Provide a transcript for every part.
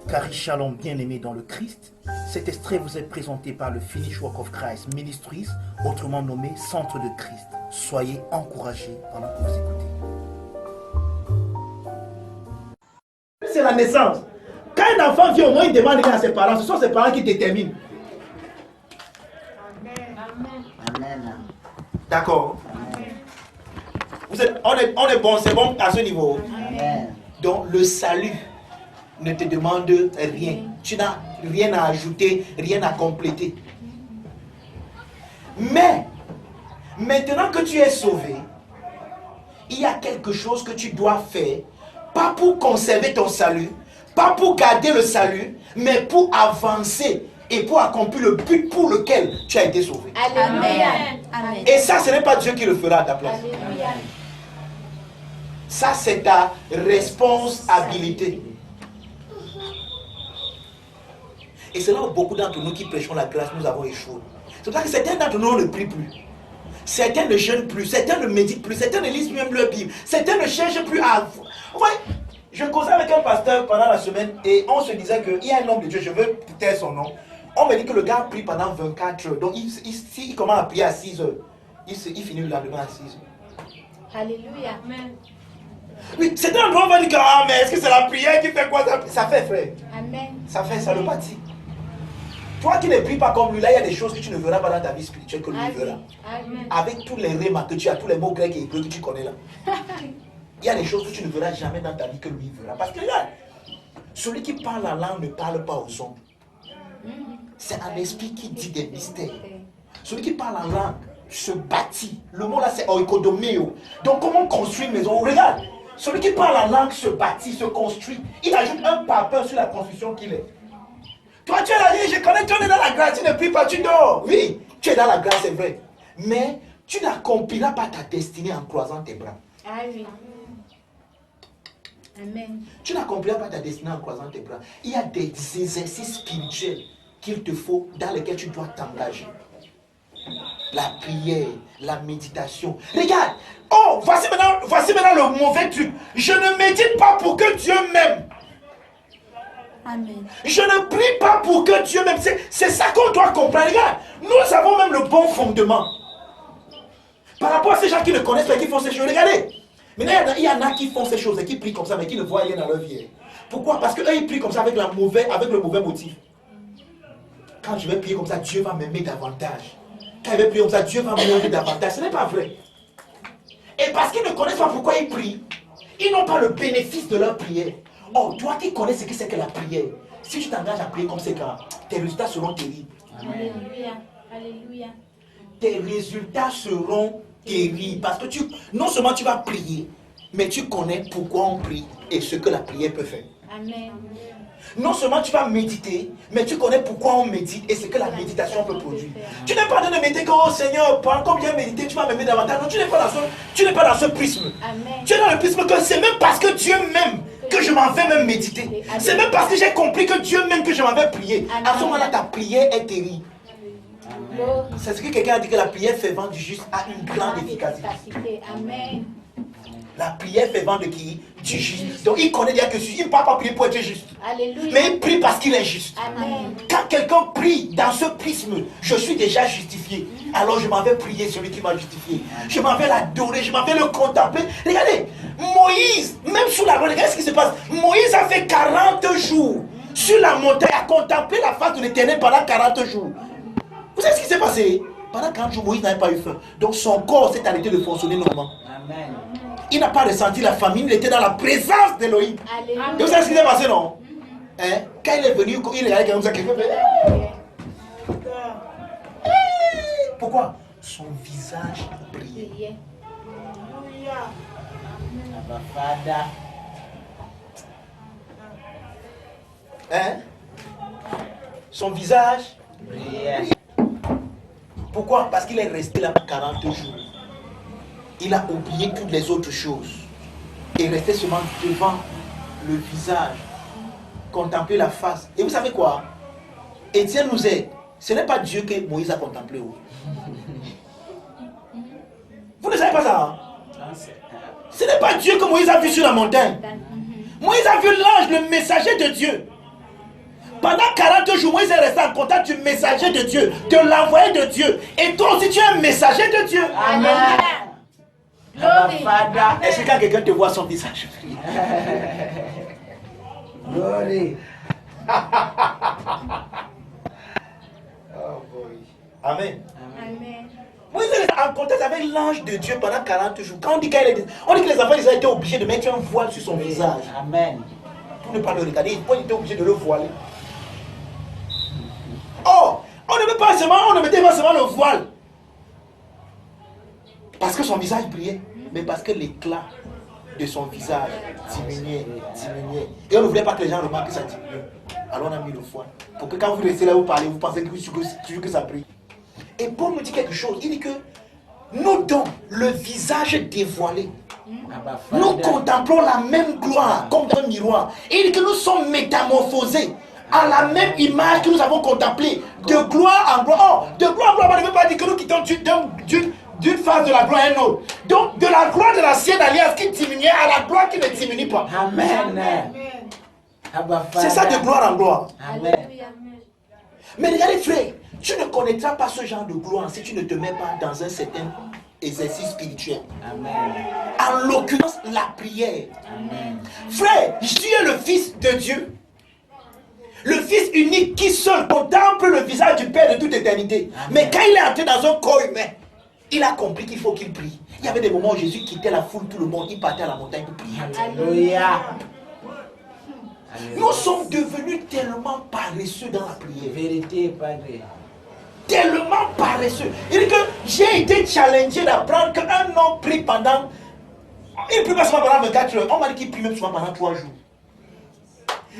Cari Shalom, bien-aimé dans le Christ, cet extrait vous est présenté par le Finish Work of Christ Ministries, autrement nommé Centre de Christ. Soyez encouragés pendant que vous écoutez. C'est la naissance. Quand un enfant vient, au moins il demande rien à ses parents. Ce sont ses parents qui déterminent. Amen. D'accord. On est bon, c'est bon à ce niveau. Amen. Donc le salut ne te demande rien. Tu n'as rien à ajouter, rien à compléter. Mais, maintenant que tu es sauvé, il y a quelque chose que tu dois faire, pas pour conserver ton salut, pas pour garder le salut, mais pour avancer et pour accomplir le but pour lequel tu as été sauvé. Alléluia. Amen. Et ça, ce n'est pas Dieu qui le fera à ta place. Alléluia. Ça, c'est ta responsabilité. Et c'est là où beaucoup d'entre nous qui prêchons la grâce, nous avons échoué. C'est pour ça que certains d'entre nous ne prient plus. Certains ne jeûnent plus, certains ne méditent plus, certains ne lisent même leur Bible, certains ne cherchent plus à... Ouais, je causais avec un pasteur pendant la semaine et on se disait qu'il y a un homme de Dieu, je veux taire son nom. On me dit que le gars prie pendant 24 heures. Donc il commence à prier à 6 heures. Il finit le lendemain à 6 heures. Alléluia. Amen. Oui, certains d'entre nous vont dire que ah, mais est-ce que c'est la prière qui fait quoi? Ça fait, frère. Amen. Ça fait, ça le bâtit. Toi qui ne pries pas comme lui, là, il y a des choses que tu ne verras pas dans ta vie spirituelle que lui verra. Amen. Avec tous les rémas que tu as, tous les mots grecs et hébreux que tu connais là. Il y a des choses que tu ne verras jamais dans ta vie que lui verra. Parce que regarde, celui qui parle la langue ne parle pas aux hommes. C'est un esprit qui dit des mystères. Celui qui parle la langue se bâtit. Le mot là c'est oikodomeo. Donc comment construire une maison? Regarde, celui qui parle la langue se bâtit, se construit. Il ajoute un papin sur la construction qu'il est. Toi, tu es là, je connais, tu es dans la grâce, tu ne pries pas, tu dors. Oui, tu es dans la grâce, c'est vrai. Mais tu n'accompliras pas ta destinée en croisant tes bras. Ah oui. Amen. Tu n'accompliras pas ta destinée en croisant tes bras. Il y a des exercices spirituels qu'il te faut, dans lesquels tu dois t'engager. La prière, la méditation. Regarde, oh, voici maintenant le mauvais truc. Je ne médite pas pour que Dieu m'aime. Amen. Je ne prie pas pour que Dieu m'aime. C'est ça qu'on doit comprendre. Regarde, nous avons même le bon fondement. Par rapport à ces gens qui ne connaissent pas et qui font ces choses. Regardez. Maintenant, il y en a qui font ces choses et qui prient comme ça, mais qui ne voient rien dans leur vie. Pourquoi? Parce qu'eux, ils prient comme ça avec le mauvais motif. Quand je vais prier comme ça, Dieu va m'aimer davantage. Quand je vais prier comme ça, Dieu va m'aimer davantage. Ce n'est pas vrai. Et parce qu'ils ne connaissent pas pourquoi ils prient, ils n'ont pas le bénéfice de leur prière. Oh, toi qui connais ce que c'est que la prière, si tu t'engages à prier comme c'est quand, tes résultats seront terribles. Alléluia. Alléluia. Tes résultats seront terribles. Parce que non seulement tu vas prier, mais tu connais pourquoi on prie et ce que la prière peut faire. Amen. Non seulement tu vas méditer, mais tu connais pourquoi on médite et ce que la méditation peut produire. Tu n'es pas en train de méditer que, oh Seigneur, pendant qu'on vient méditer, tu vas m'aimer davantage. Non, tu n'es pas dans ce prisme. Amen. Tu es dans le prisme que c'est même parce que Dieu m'aime que je m'en vais même méditer. C'est même parce que j'ai compris que Dieu m'aime que je m'en vais prier. À ce moment-là, ta prière est terrible. C'est ce que quelqu'un a dit, que la prière fervente du juste a une grande efficacité. Amen. La prière fervente de qui? Du juste. Donc il connaît déjà que il ne parle pas prier pour être juste. Alléluia. Mais il prie parce qu'il est juste. Amen. Quand quelqu'un prie dans ce prisme, je suis déjà justifié. Alors je m'en vais prier celui qui m'a justifié. Je m'en vais l'adorer, je m'en vais le contempler. Regardez, Moïse, même sous la loi, regardez ce qui se passe. Moïse a fait 40 jours sur la montagne à contempler la face de l'Éternel pendant 40 jours. Vous savez ce qui s'est passé? Pendant 40 jours, Moïse n'avait pas eu faim. Donc son corps s'est arrêté de fonctionner normalement. Amen. Il n'a pas ressenti la famine, il était dans la présence d'Élohim. Alléluia. Et vous savez ce qui s'est passé, non? Hein? Quand il est venu, il regardait comme ça. Pourquoi? Son visage brillait. Abba Father. Hein? Son visage Prière. Pourquoi? Parce qu'il est resté là 40 jours. Il a oublié toutes les autres choses. Et resté seulement devant le visage. Contempler la face. Et vous savez quoi? Étienne nous aide. Ce n'est pas Dieu que Moïse a contemplé. Vous ne savez pas ça? Hein? Ce n'est pas Dieu que Moïse a vu sur la montagne. Moïse a vu l'ange, le messager de Dieu. Pendant 40 jours, Moïse est resté en contact du messager de Dieu, de l'envoyé de Dieu. Et toi aussi, tu es un messager de Dieu. Amen. Est-ce que quand quelqu'un te voit son visage? Glory. Oh boy. Amen. Amen. Moïse est en contact avec l'ange de Dieu pendant 40 jours. Quand on dit que les enfants ils ont été obligés de mettre un voile sur son visage. Amen. Pour ne pas le regarder, ils étaient obligés de le voiler. Oh, on ne mettait pas seulement le voile. Parce que son visage brillait, mais parce que l'éclat de son visage diminuait. Et on ne voulait pas que les gens remarquent que ça diminuait. Alors on a mis le voile. Pour que quand vous restez là, vous parlez, vous pensez que ça brille. Et Paul nous dit quelque chose. Il dit que nous dont le visage dévoilé, nous contemplons la même gloire comme dans un miroir. Et il dit que nous sommes métamorphosés à la même image que nous avons contemplée, de gloire en gloire. Oh, de gloire en gloire, ça ne veut pas dire que nous quittons d'une phase de la gloire à une autre. Donc, de la gloire de l'ancienne alliance qui diminuait à la gloire qui ne diminue pas. Amen. C'est ça de gloire en gloire. Amen. Alléluia. Mais regardez, frère, tu ne connaîtras pas ce genre de gloire si tu ne te mets pas dans un certain exercice spirituel. Amen. En l'occurrence, la prière. Amen. Frère, tu es le Fils de Dieu. Le Fils unique qui seul contemple le visage du Père de toute éternité. Amen. Mais quand il est entré dans un corps humain, il a compris qu'il faut qu'il prie. Il y avait des moments où Jésus quittait la foule, tout le monde, il partait à la montagne pour prier. Alléluia. Nous sommes devenus tellement paresseux dans la prière. Vérité, Padre. Tellement paresseux. Il dit que j'ai été challengé d'apprendre qu'un homme prie pendant... Il prie pas seulement pendant 24 heures. On m'a dit qu'il prie même souvent pendant 3 jours.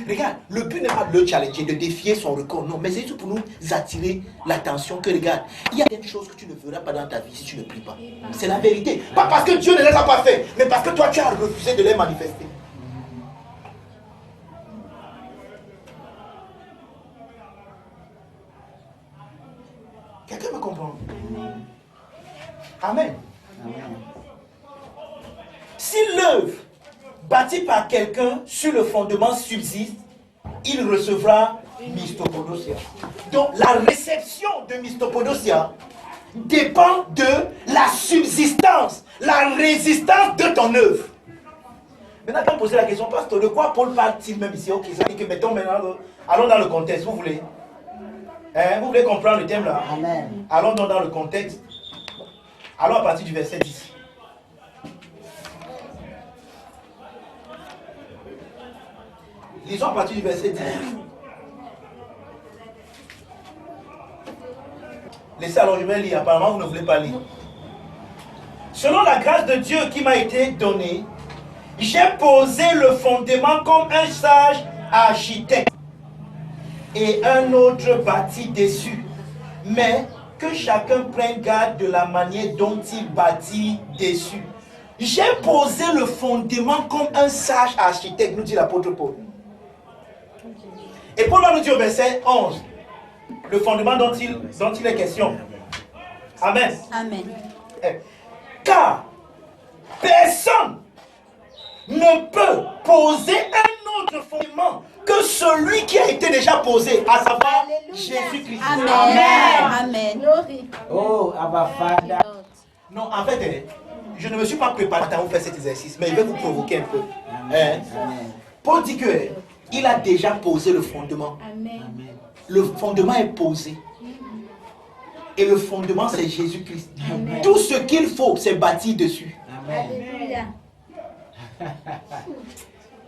Regarde, le but n'est pas de le challenger, de défier son record. Non, mais c'est juste pour nous attirer l'attention que regarde, il y a des choses que tu ne feras pas dans ta vie si tu ne pries pas. C'est la vérité. Pas parce que Dieu ne les a pas fait, mais parce que toi tu as refusé de les manifester. Quelqu'un me comprend? Amen. Amen. Si l'œuvre bâtie par quelqu'un sur le fondement subsiste, il recevra Mystopodosia. Donc la réception de Mystopodosia dépend de la subsistance, la résistance de ton œuvre. Maintenant, quand vous posez la question, pasteur, de quoi Paul parle-t-il même ici? Ok, ça dit que mettons maintenant, allons dans le contexte, vous voulez? Vous voulez comprendre le thème là? Amen. Allons donc dans le contexte. Allons à partir du verset 10. Lisons à partir du verset 10. Laissez alors, je vais lire. Apparemment, vous ne voulez pas lire. Selon la grâce de Dieu qui m'a été donnée, j'ai posé le fondement comme un sage architecte et un autre bâtit dessus. Mais que chacun prenne garde de la manière dont il bâtit dessus. J'ai posé le fondement comme un sage architecte, nous dit l'apôtre Paul. Et Paul va nous dire au verset 11, le fondement dont il est question. Amen. Amen. Car personne ne peut poser un autre fondement que celui qui a été déjà posé, à savoir Jésus-Christ. Amen. Amen. Glory. Oh, Abba Father. Non, en fait, je ne me suis pas préparé à vous faire cet exercice, mais je vais vous provoquer un peu. Amen. Paul dit que il a déjà posé le fondement. Amen. Amen. Le fondement est posé. Et le fondement, c'est Jésus-Christ. Amen. Tout ce qu'il faut, c'est bâti dessus. Amen. Alléluia.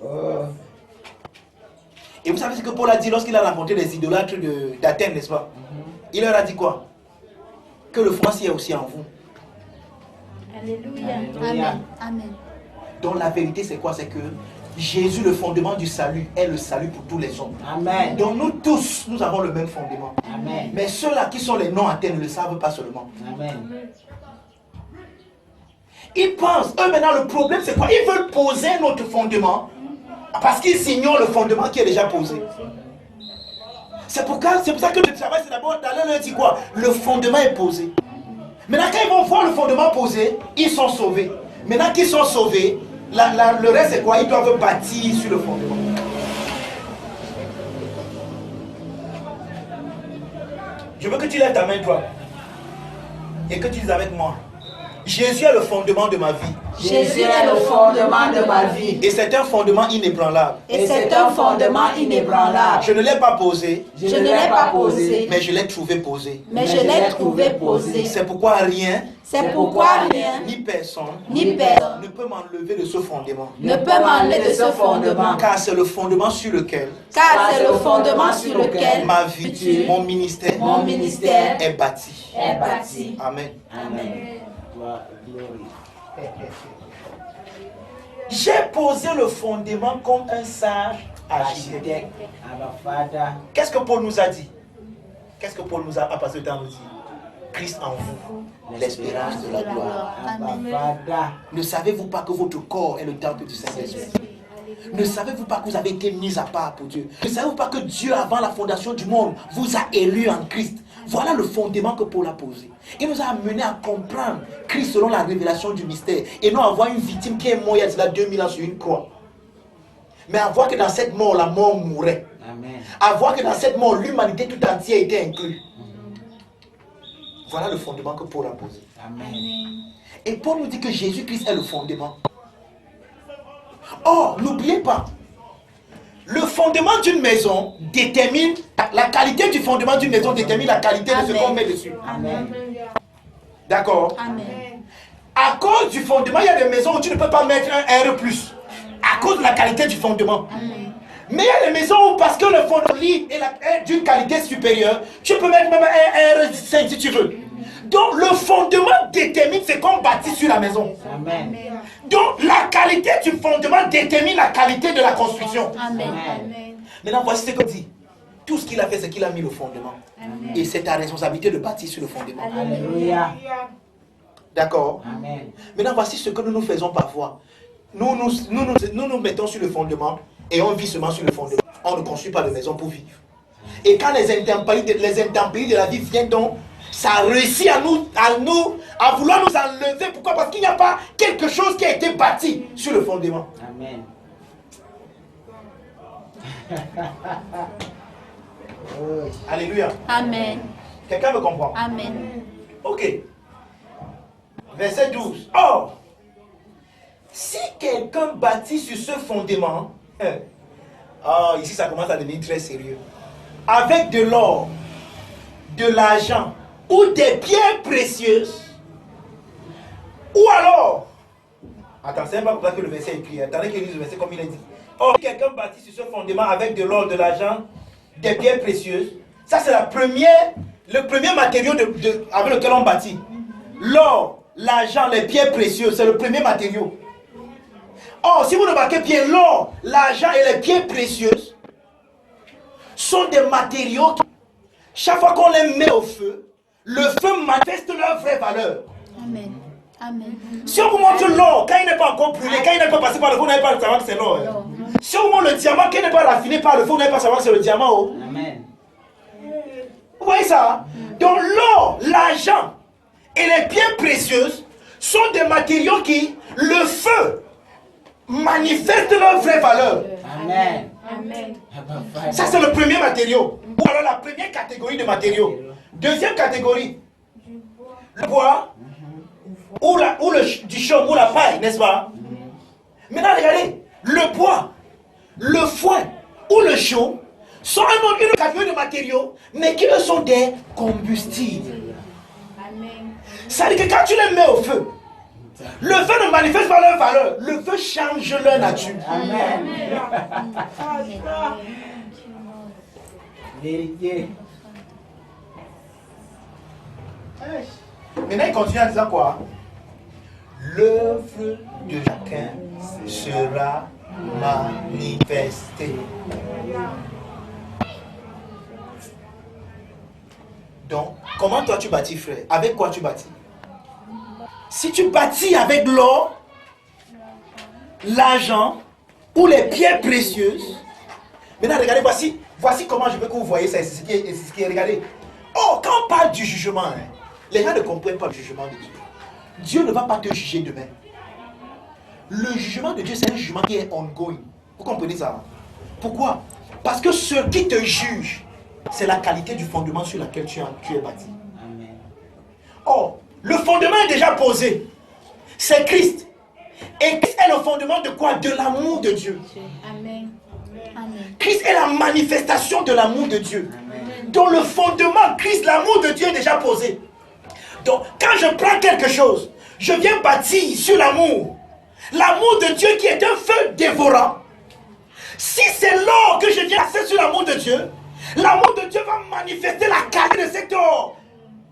Oh. Et vous savez ce que Paul a dit lorsqu'il a rencontré les idolâtres d'Athènes, n'est-ce pas? Il leur a dit quoi? Que le fondement est aussi en vous. Alléluia. Alléluia. Amen. Amen. Donc la vérité, c'est quoi? C'est que Jésus, le fondement du salut, est le salut pour tous les hommes. Amen. Donc nous tous, nous avons le même fondement. Amen. Mais ceux-là qui sont les non-athées ne le savent pas seulement. Amen. Ils pensent, eux maintenant le problème c'est quoi? Ils veulent poser notre fondement parce qu'ils ignorent le fondement qui est déjà posé. C'est pour ça que le travail c'est d'abord d'aller leur dire quoi? Le fondement est posé. Maintenant quand ils vont voir le fondement posé, ils sont sauvés. Maintenant qu'ils sont sauvés, le reste c'est quoi? Ils doivent bâtir sur le fondement. Je veux que tu lèves ta main, toi, et que tu dises avec moi: Jésus est le fondement de ma vie. Jésus est le fondement de ma vie. Et c'est un fondement inébranlable. Et c'est un fondement inébranlable. Je ne l'ai pas posé, Je ne l'ai pas posé, mais je l'ai trouvé posé. Mais je l'ai trouvé posé. C'est pourquoi rien, C'est pourquoi rien ni personne, ni personne ne peut m'enlever de ce fondement. ne peut m'enlever de ce fondement. Car c'est le fondement sur lequel Car c'est le fondement sur lequel ma vie, mon ministère mon ministère est bâti. est bâti. Amen. Amen. Glory. J'ai posé le fondement comme un sage architecte. Architecte, Abba Father. Qu'est-ce que Paul nous a dit? Qu'est-ce que Paul nous a passé le temps à nous dire? Christ en vous, l'espérance de la gloire. Abba Father. Ne savez-vous pas que votre corps est le temple du Saint-Esprit? Ne savez-vous pas que vous avez été mis à part pour Dieu? Ne savez-vous pas que Dieu, avant la fondation du monde, vous a élus en Christ? Voilà le fondement que Paul a posé. Il nous a amené à comprendre Christ selon la révélation du mystère. Et non à voir une victime qui est morte il y a cela 2000 ans sur une croix. Mais à voir que dans cette mort, la mort mourait. Amen. À voir que dans cette mort, l'humanité tout entière était inclue. Voilà le fondement que Paul a posé. Amen. Et Paul nous dit que Jésus-Christ est le fondement. Or, n'oubliez pas, le fondement d'une maison détermine, la qualité du fondement d'une maison détermine la qualité de ce qu'on met dessus. Amen. D'accord? Amen. À cause du fondement, il y a des maisons où tu ne peux pas mettre un R+. À cause de la qualité du fondement. Amen. Mais il y a des maisons où, parce que le fondement est d'une qualité supérieure, tu peux mettre même un R5 si tu veux. Donc le fondement détermine ce qu'on bâtit sur la maison. Amen. Donc la qualité du fondement détermine la qualité de la construction. Amen. Maintenant voici ce qu'on dit. Tout ce qu'il a fait, c'est qu'il a mis le fondement. Et c'est ta responsabilité de bâtir sur le fondement. Alléluia. D'accord? Amen. Maintenant voici ce que nous faisons parfois. Nous mettons sur le fondement et on vit seulement sur le fondement. On ne construit pas de maison pour vivre. Et quand les intempéries de la vie viennent donc, ça réussit à vouloir nous enlever. Pourquoi? Parce qu'il n'y a pas quelque chose qui a été bâti sur le fondement. Amen. Alléluia. Amen. Quelqu'un me comprend? Amen. Ok. Verset 12. Or, si quelqu'un bâtit sur ce fondement, ici ça commence à devenir très sérieux, avec de l'or, de l'argent ou des pierres précieuses, ou alors, attends, c'est pas pour ça que le verset est écrit, attendez qu'il lise le verset comme il est dit. Or, si quelqu'un bâtit sur ce fondement avec de l'or, de l'argent, des pierres précieuses, ça c'est le premier matériau avec lequel on bâtit. L'or, l'argent, les pierres précieuses, c'est le premier matériau. Or, si vous remarquez bien, l'or, l'argent et les pierres précieuses sont des matériaux qui, chaque fois qu'on les met au feu, le feu manifeste leur vraie valeur. Amen. Amen. Si on vous montre l'or, quand il n'est pas encore brûlé, quand il n'est pas passé par le feu, vous n'allez pas savoir que c'est l'or. Si on vous montre le diamant, quand il n'est pas raffiné par le feu, vous n'allez pas savoir que c'est le diamant. Oh. Amen. Vous voyez ça? Donc l'or, l'argent et les pierres précieuses sont des matériaux qui, le feu, manifeste leur vraie valeur. Amen. Amen. Abba Father. Ça, c'est le premier matériau. Ou alors la première catégorie de matériaux. Deuxième catégorie, le bois, du chaume, ou la paille, n'est-ce pas? Maintenant, regardez, le bois, le foin ou le chaume sont une catégorie de matériaux, mais qui eux sont des combustibles. Amen. Ça veut dire que quand tu les mets au feu, le feu ne manifeste pas leur valeur, le feu change leur nature. Amen. Vérité. Maintenant, il continue en disant quoi? L'œuvre de chacun sera manifestée. Donc, comment toi tu bâtis, frère? Avec quoi tu bâtis? Si tu bâtis avec l'or, l'argent ou les pierres précieuses, maintenant regardez, voici comment je veux que vous voyez ça. C'est ce qui est, regardez. Oh, quand on parle du jugement, les gens ne comprennent pas le jugement de Dieu. Dieu ne va pas te juger demain. Le jugement de Dieu, c'est un jugement qui est ongoing. Vous comprenez ça? Pourquoi? Parce que ce qui te juge, c'est la qualité du fondement sur lequel tu es bâti. Amen. Or, le fondement est déjà posé. C'est Christ. Et Christ est le fondement de quoi? De l'amour de Dieu. Amen. Amen. Christ est la manifestation de l'amour de Dieu. Amen. Dans le fondement, Christ, l'amour de Dieu est déjà posé. Donc, quand je prends quelque chose, je viens bâtir sur l'amour. L'amour de Dieu qui est un feu dévorant. Si c'est l'or que je viens passer sur l'amour de Dieu, l'amour de Dieu va manifester la qualité de cet or.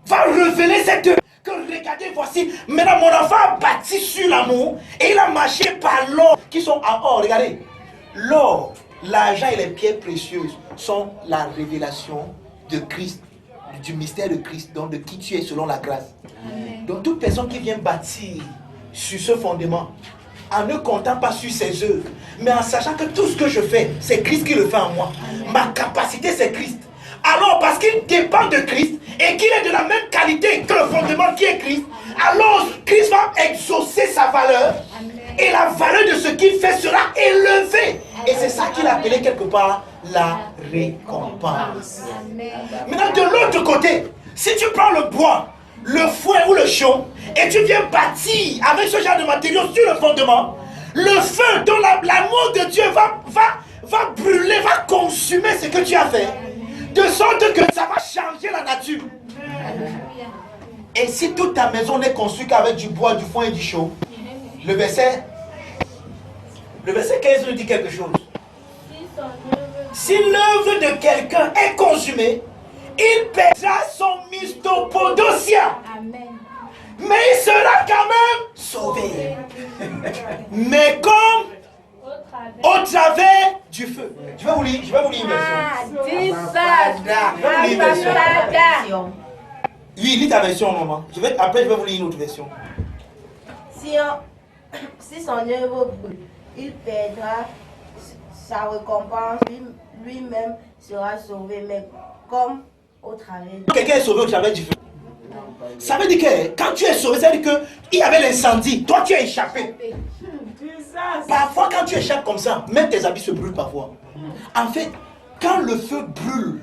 Va révéler cette œuvre. Que regardez, voici, maintenant mon enfant a bâti sur l'amour et il a marché par l'or qui sont en or. Regardez, l'or, l'argent et les pierres précieuses sont la révélation de Christ, du mystère de Christ, donc de qui tu es selon la grâce. Amen. Donc toute personne qui vient bâtir sur ce fondement, en ne comptant pas sur ses œuvres, mais en sachant que tout ce que je fais, c'est Christ qui le fait en moi. Ma capacité, c'est Christ. Alors, parce qu'il dépend de Christ et qu'il est de la même qualité que le fondement qui est Christ, alors Christ va exaucer sa valeur et la valeur de ce qu'il fait sera élevée. Et c'est ça qu'il a appelé quelque part la récompense. Amen. Maintenant, de l'autre côté, si tu prends le bois, le fouet ou le chaume et tu viens bâtir avec ce genre de matériaux sur le fondement, le feu dont l'amour de Dieu va brûler, va consumer ce que tu as fait, de sorte que ça va changer la nature. Et si toute ta maison n'est construite qu'avec du bois, du foin et du chaume, le verset 15 nous dit quelque chose. Si l'œuvre de quelqu'un est consumée, il perdra son mystopodosia. Amen. Mais il sera quand même sauvé. Mais comme au travers du feu. Je vais vous lire une version. Dis ça. Je vais vous lire une version. Version. Oui, lis ta version, maman. Après, je vais vous lire une autre version. Si son œuvre brûle, il perdra sa récompense, lui-même sera sauvé, mais comme au travers. Quelqu'un est sauvé au travers du feu. Ça veut dire que quand tu es sauvé, ça veut dire qu'il y avait l'incendie. Toi, tu as échappé. Parfois, quand tu échappes comme ça, même tes habits se brûlent parfois. En fait, quand le feu brûle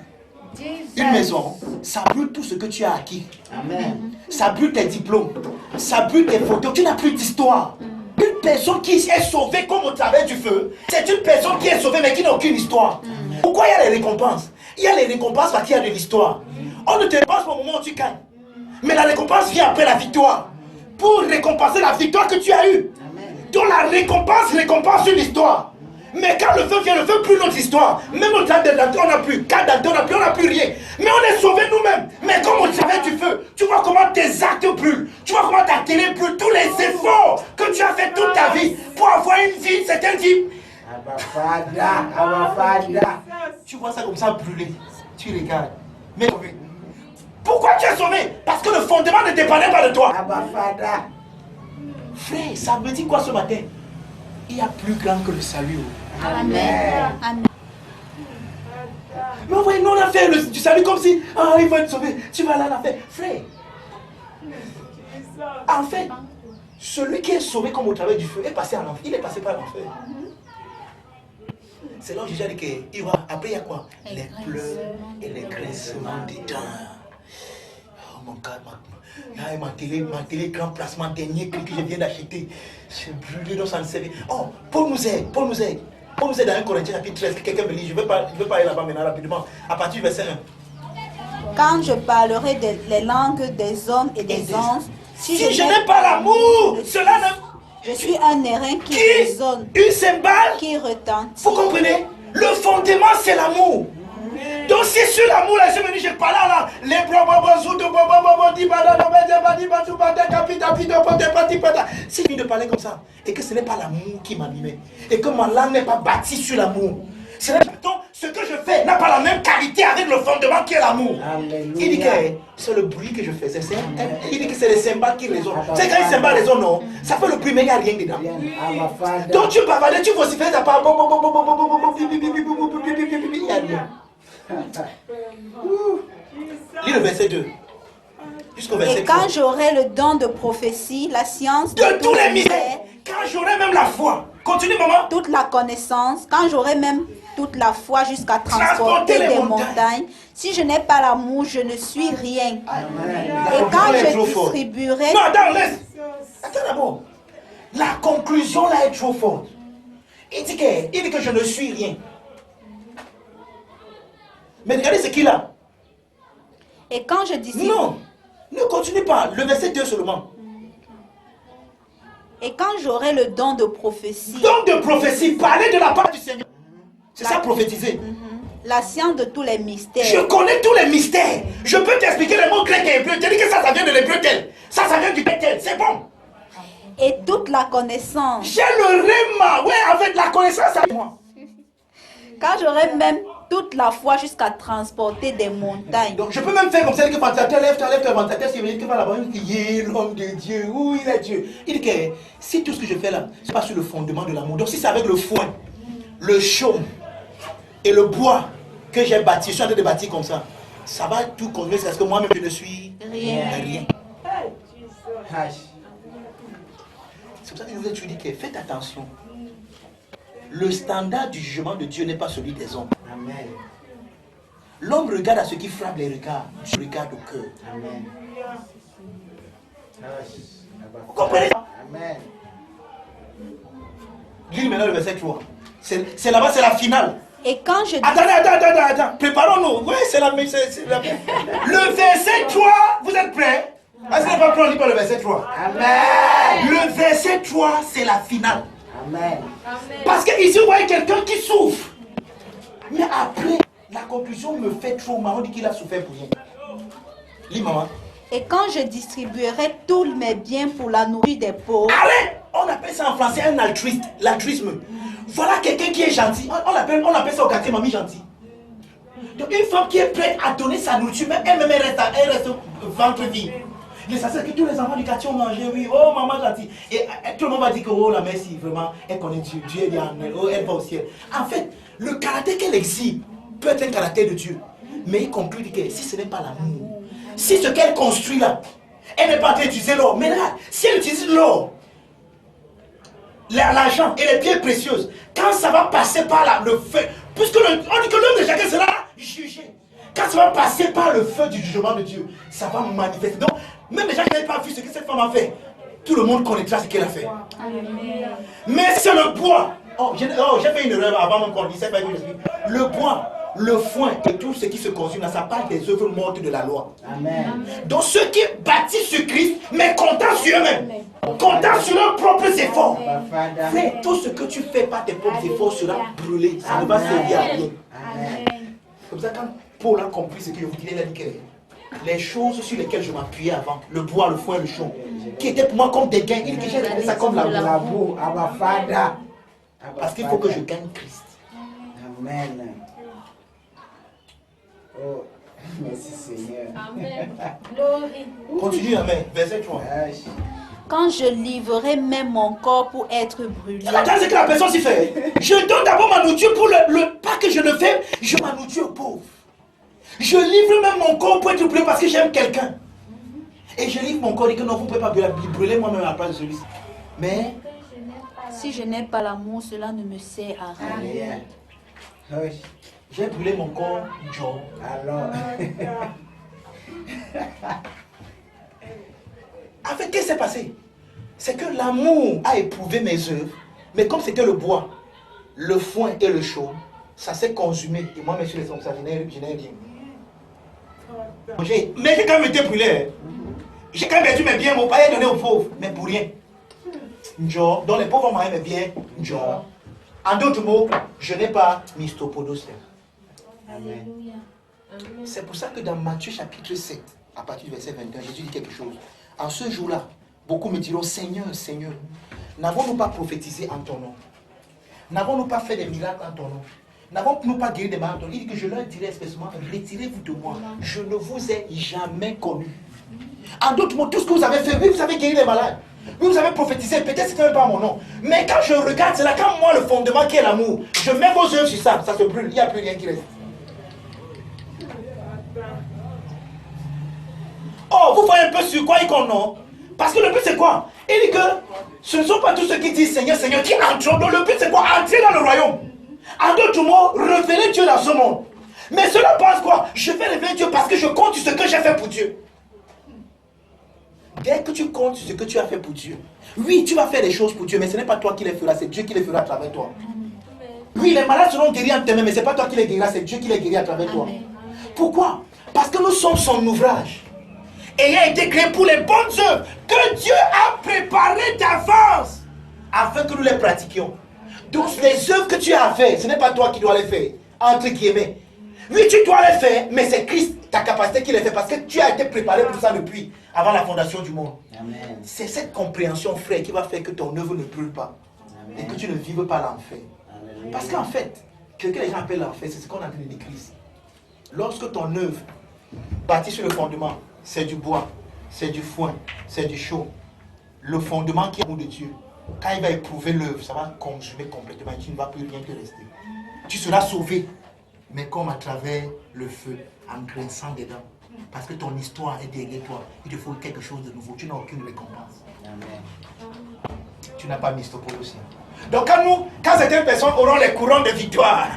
une maison, ça brûle tout ce que tu as acquis. Amen. Ça brûle tes diplômes, ça brûle tes photos. Tu n'as plus d'histoire. Une personne qui est sauvée comme au travers du feu, c'est une personne qui est sauvée mais qui n'a aucune histoire. Pourquoi il y a les récompenses? Il y a les récompenses parce qu'il y a de l'histoire. On ne te récompense au moment où tu gagnes. Mais la récompense vient après la victoire. Pour récompenser la victoire que tu as eue. Donc la récompense récompense une histoire. Mais quand le feu vient, le feu brûle notre histoire. Même au travers de Dante, on n'a plus. Quand Dante, on n'a plus rien. Mais on est sauvés nous-mêmes. Mais comme au travers du feu, tu vois comment tes actes brûlent. Tu vois comment ta télé brûle. Tous les efforts que tu as fait toute ta vie pour avoir une vie, certaine vie. Tu vois ça comme ça brûler. Tu regardes. Mais pourquoi tu es sauvé? Parce que le fondement ne dépendait pas de toi. Frère, ça me dit quoi ce matin? Il y a plus grand que le salut. Amen. Amen. Mais voyez, nous on a fait du salut comme si il va être sauvé. Tu vas là la faire. Frère, en fait, celui qui est sauvé comme au travers du feu est passé en enfer. Il est passé par l'enfer. C'est là où Jésus a dit qu'il va. Après, il y a quoi? Les pleurs et les grincements des dents. Oh mon God, ma télé grand placement, dernier prix que je viens d'acheter. C'est brûlé dans son CV. Oh, Paul nous aide. Paul nous aide dans 1 Corinthiens chapitre 13. Quelqu'un me lit. Je ne veux pas aller là-bas maintenant rapidement. À partir du verset 1. Quand je parlerai les langues des hommes et des anges, si je n'ai pas l'amour, cela ne... Je suis un airain qui résonne, une cymbale qui retentit. Vous comprenez? Le fondement, c'est l'amour. Donc si sur l'amour, là, je me dis, je parle là, les si je viens de parler comme ça, et que ce n'est pas l'amour qui m'animait, et que ma langue n'est pas bâtie sur l'amour, donc ce que je fais n'a pas la même qualité avec le fondement qui est l'amour. Il dit que c'est le bruit que je faisais. Il dit que c'est les cymbales qui résonnent. C'est quand les cymbales résonnent, non? Ça fait le bruit, mais il n'y a rien dedans. Donc tu bavardais, tu vocifères, ça part. Il n'y a rien. Lis le verset 2. Et quand j'aurai le don de prophétie, la science de tous les mystères, quand j'aurai même la foi. Continue, maman. toute la connaissance, quand j'aurai même toute la foi jusqu'à transporter les des montagnes. montagnes, si je n'ai pas l'amour, je ne suis rien. La Et conclusion quand là est je trop forte. distribuerai... Non, attends, laisse. Attends d'abord. La conclusion là est trop forte. Il dit que je ne suis rien. Mais regardez ce qu'il a. Et quand je distribue... Non, ne continue pas. Le verset 2 seulement. Et quand j'aurai le don de prophétie, Donc de prophétie, parler de la part du Seigneur. C'est ça prophétiser. la science de tous les mystères, Je connais tous les mystères. Je peux t'expliquer les mots grecs et hébreux. Tu dis que ça vient de l'hébreu tel. Ça vient du grec tel. C'est bon. et toute la connaissance, J'ai le réma. Ouais, avec la connaissance avec moi. quand j'aurai même toute la foi jusqu'à transporter des montagnes. Donc je peux même faire comme ça que ventilateur, lève-toi, ventilateur, si il va là-bas, il dit, l'homme de Dieu, où il est Dieu. Il dit que si tout ce que je fais là, c'est pas sur le fondement de l'amour. Donc si c'est avec le foin, le chaume et le bois que j'ai bâti, je suis en train de bâtir comme ça, ça va tout conduire, c'est parce que moi-même je ne suis Rien. rien. Hush. C'est pour ça que je vous ai toujours dit que faites attention. Le standard du jugement de Dieu n'est pas celui des hommes. Amen. L'homme regarde à ce qui frappe les regards. Dieu regarde au cœur. Amen. Hush. Vous comprenez ça? Amen. Lis maintenant le verset 3. C'est là-bas, c'est la finale. Et quand je Attends. Préparons-nous. Oui, c'est la même. Le verset 3, vous êtes prêts? Est-ce que n'est pas prêt, on lit pas le verset 3? Amen. Le verset 3, c'est la finale. Amen. Parce que ici, vous voyez quelqu'un qui souffre. Mais après, la conclusion me fait trop mal. On dit qu'il a souffert pour rien. Lis, maman. Et quand je distribuerai tous mes biens pour la nourriture des pauvres, Arrête! On appelle ça en français un altruiste. L'altruisme. Voilà quelqu'un qui est gentil. On appelle ça au quartier mamie gentil. Donc une femme qui est prête à donner sa nourriture, même elle reste ventre vide. Les que tous les enfants du quartier ont mangé, oui, oh maman gentille. Et tout le monde va dire que oh la mère, si vraiment elle connaît Dieu, Dieu est en elle, oh elle va au ciel. En fait, le caractère qu'elle exhibe peut être un caractère de Dieu. Mais il conclut que si ce n'est pas l'amour, si ce qu'elle construit là, elle n'est pas en train d'utiliser l'or. Mais là, si elle utilise l'or, l'argent et les pierres précieuses, quand ça va passer par là, le feu, puisque on dit que l'homme de chacun sera jugé. Quand ça va passer par le feu du jugement de Dieu, ça va manifester. Donc, même les gens qui n'avaient pas vu ce que cette femme a fait, tout le monde connaîtra ce qu'elle a fait. Mais c'est le bois. J'ai fait une erreur avant même qu'on dise, le bois, le foin et tout ce qui se consume là, ça parle des œuvres mortes de la loi. Amen. Donc ceux qui bâtissent sur Christ, mais comptant sur eux-mêmes, comptant sur leurs propres efforts. Father. Frère, tout ce que tu fais par tes propres efforts sera brûlé. Ça ne va servir à rien. Amen. C'est comme ça quand Paul a compris ce que je vous disais, il a dit que les choses sur lesquelles je m'appuyais avant, le bois, le foin, le chaume, qui étaient pour moi comme des gains, il dit que j'ai regardé ça comme la boue. L'amour, Abba Father. Parce qu'il faut que je gagne Christ. Amen. Oh, merci Seigneur. Continue, amen. Verset 3. Hush. quand je livrerai même mon corps pour être brûlé, Attends, c'est que la personne s'y fait. Je donne d'abord ma nourriture pour le pas que je le fais, je ma nourriture aux pauvres. Je livre même mon corps pour être brûlé parce que j'aime quelqu'un. Et je livre mon corps et que non, vous ne pouvez pas brûler moi-même à la place de celui-ci. Mais si je n'ai pas l'amour, cela ne me sert à rien. Amen. Hush. j'ai brûlé mon corps, Joe. Alors. En fait, qu'est-ce qui s'est passé? C'est que l'amour a éprouvé mes œuvres, mais comme c'était le bois, le foin et le chaume, ça s'est consumé. Et moi, monsieur, ça, je n'ai rien. Mais j'ai quand même été brûlé. J'ai quand même perdu mes biens, mon père a donné aux pauvres, mais pour rien. Joe, donc les pauvres ont mes biens, Joe. En d'autres mots, je n'ai pas mistopodos. Amen. C'est pour ça que dans Matthieu chapitre 7, à partir du verset 21, Jésus dit quelque chose. En ce jour-là, beaucoup me diront, Seigneur, Seigneur, n'avons-nous pas prophétisé en ton nom? N'avons-nous pas fait des miracles en ton nom? N'avons-nous pas guéri des malades? Il dit que je leur dirai expressément, retirez-vous de moi, je ne vous ai jamais connu. En d'autres mots, tout ce que vous avez fait, oui, vous avez guéri les malades. Oui, vous avez prophétisé, peut-être c'était même pas mon nom. Mais quand je regarde, c'est là, quand moi, le fondement qui est l'amour, je mets vos œuvres sur ça, ça se brûle, il n'y a plus rien qui reste. Oh, vous voyez un peu sur quoi ils comptent, non? Parce que le but c'est quoi? Il dit que ce ne sont pas tous ceux qui disent Seigneur, Seigneur qui entrent. Donc le but c'est quoi? Entrer dans le royaume. En d'autres mots, révéler Dieu dans ce monde. Mais cela pense quoi? Je vais révéler Dieu parce que je compte sur ce que j'ai fait pour Dieu. Dès que tu comptes sur ce que tu as fait pour Dieu, oui, tu vas faire des choses pour Dieu, mais ce n'est pas toi qui les feras, c'est Dieu qui les fera à travers toi. Oui, les malades seront guéris en tes mains, mais ce n'est pas toi qui les guériras, c'est Dieu qui les guérit à travers toi. Pourquoi? Parce que nous sommes son ouvrage, ayant été créé pour les bonnes œuvres que Dieu a préparées d'avance, afin que nous les pratiquions. Donc les œuvres que tu as à faire, ce n'est pas toi qui dois les faire, entre guillemets. Oui, tu dois les faire, mais c'est Christ, ta capacité qui les fait, parce que tu as été préparé pour ça depuis, avant la fondation du monde. Amen. C'est cette compréhension, frère, qui va faire que ton œuvre ne brûle pas. Amen. Et que tu ne vives pas l'enfer. Alléluia. Parce qu'en fait, ce que les gens appellent l'enfer, c'est ce qu'on appelle l'église. Lorsque ton œuvre, bâtie sur le fondement, c'est du bois, c'est du foin, c'est du chaud, le fondement qui est l'amour de Dieu, quand il va éprouver l'œuvre, ça va consumer complètement et tu ne vas plus rien te rester. Tu seras sauvé, mais comme à travers le feu, en grinçant dedans. Parce que ton histoire est derrière toi. Il te faut quelque chose de nouveau. Tu n'as aucune récompense. Amen. Tu n'as pas mis pour aussi. Donc quand certaines personnes auront les couronnes de victoire,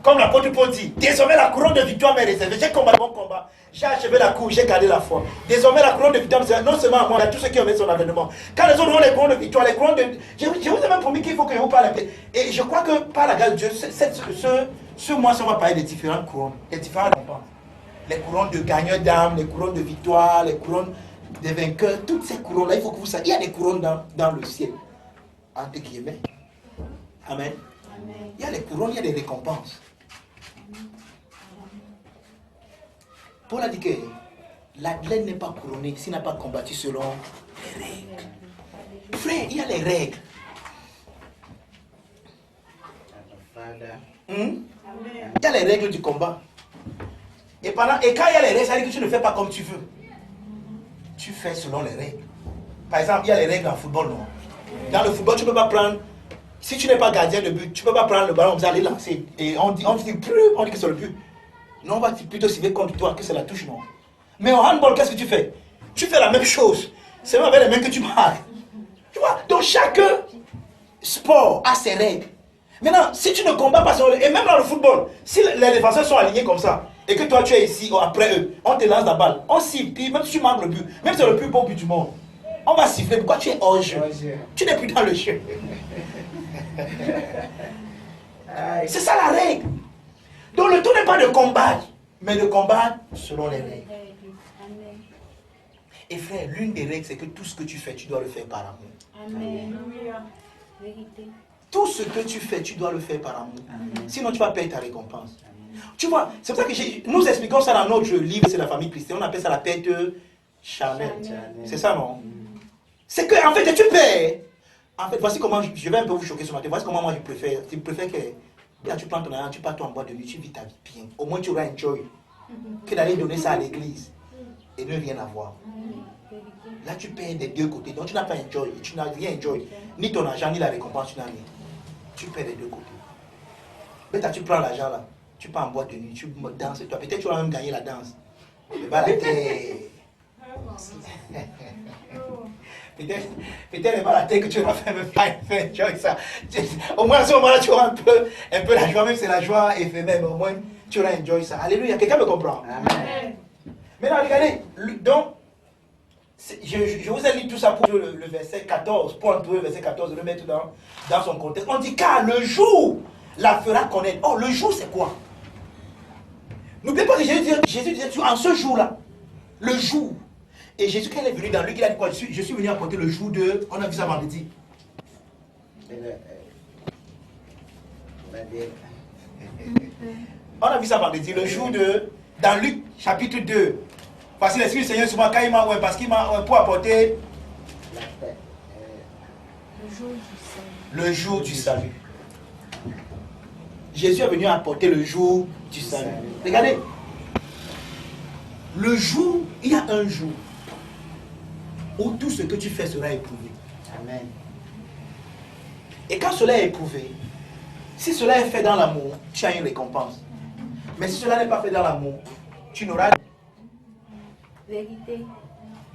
comme l'apôtre Paul dit, désormais la couronne de victoire m'est réservée. J'ai combattu mon combat, j'ai achevé la course, j'ai gardé la foi. Désormais la couronne de victoire, non seulement à moi, à tous ceux qui ont mis son avènement. Quand les autres auront les couronnes de victoire, les couronnes de... Je vous ai même promis qu'il faut que je vous parle un peu. Et je crois que par la grâce de Dieu, ce mois, ça va parler des différentes couronnes, des différentes récompenses. Les couronnes de gagneurs d'âme, les couronnes de victoire, les couronnes des vainqueurs, toutes ces couronnes-là, il faut que vous sachiez, il y a des couronnes dans le ciel. Entre guillemets. Amen. Amen. Il y a les couronnes, il y a des récompenses. Paul a dit que l'athlète n'est pas couronné s'il n'a pas combattu selon les règles. Frère, il y a les règles. Il y a les règles du combat. Et quand il y a les règles, ça veut dire que tu ne fais pas comme tu veux. Tu fais selon les règles. Par exemple, il y a les règles en football, non? Dans le football, tu ne peux pas prendre... Si tu n'es pas gardien de but, tu ne peux pas prendre le ballon, vous allez lancer. Et on dit que c'est le but. Non, on va plutôt cibler contre toi que c'est la touche, non. Mais en handball, qu'est-ce que tu fais? Tu fais la même chose. C'est même avec les mains que tu marques. Tu vois? Donc chaque sport a ses règles. Maintenant, si tu ne combats pas sur... Et même dans le football, si les défenseurs sont alignés comme ça, et que toi tu es ici, après eux, on te lance la balle, on siffle, puis même si tu marques le but, même si c'est le plus beau but du monde, on va siffler. Pourquoi tu es hors jeu? Tu n'es plus dans le jeu. C'est ça la règle. Donc le tout n'est pas de combattre, mais de combattre selon les règles. Et frère, l'une des règles, c'est que tout ce que tu fais, tu dois le faire par amour. Amen. Vérité. Tout ce que tu fais, tu dois le faire par amour. Sinon, tu vas perdre ta récompense. Tu vois, c'est pour ça que nous expliquons ça dans notre livre, c'est la famille chrétienne. On appelle ça la perte charnelle. C'est ça, non? C'est que, en fait, tu perds. En fait, voici comment, je vais un peu vous choquer ce matin. Voici comment moi je préfère. Je préfère que, là, tu prends ton argent, tu pars toi en boîte de nuit, tu vis ta vie bien. Au moins, tu auras un joy. Que d'aller donner ça à l'église et ne rien avoir. Là, tu perds des deux côtés. Donc, tu n'as pas un joy. Tu n'as rien enjoy. Ni ton argent, ni la récompense, tu n'as rien. Tu perds des deux côtés. Mais tu prends l'argent là. Tu pars en boîte de nuit, tu danses. Toi, peut-être tu vas même gagner la danse. Mais bah, la tête. Peut-être la tête que tu vas faire, même pas enjoy ça. Au moins, à ce moment-là, tu auras un peu la joie, même si c'est la joie éphémère, mais au moins, tu auras enjoy ça. Alléluia. Quelqu'un me comprend? Amen. Maintenant, regardez. Donc, je vous ai lu tout ça pour le verset 14, pour entrer le verset 14, le mettre dans son contexte. On dit car le jour la fera connaître. Oh, le jour c'est quoi? N'oubliez pas que Jésus disait en ce jour-là, le jour. Et Jésus, quand il est venu dans Luc, il a dit quoi? Je suis venu apporter le jour de... On a vu ça vendredi. On a vu ça vendredi, le jour de... Dans Luc chapitre 2. Parce que l'Esprit du Seigneur sur moi, quand il m'a... parce qu'il m'a... pour apporter... Le jour du salut. Jésus est venu apporter le jour du salut. Regardez. Le jour, il y a un jour où tout ce que tu fais sera éprouvé. Amen. Et quand cela est éprouvé, si cela est fait dans l'amour, tu as une récompense. Mais si cela n'est pas fait dans l'amour, tu n'auras... Vérité.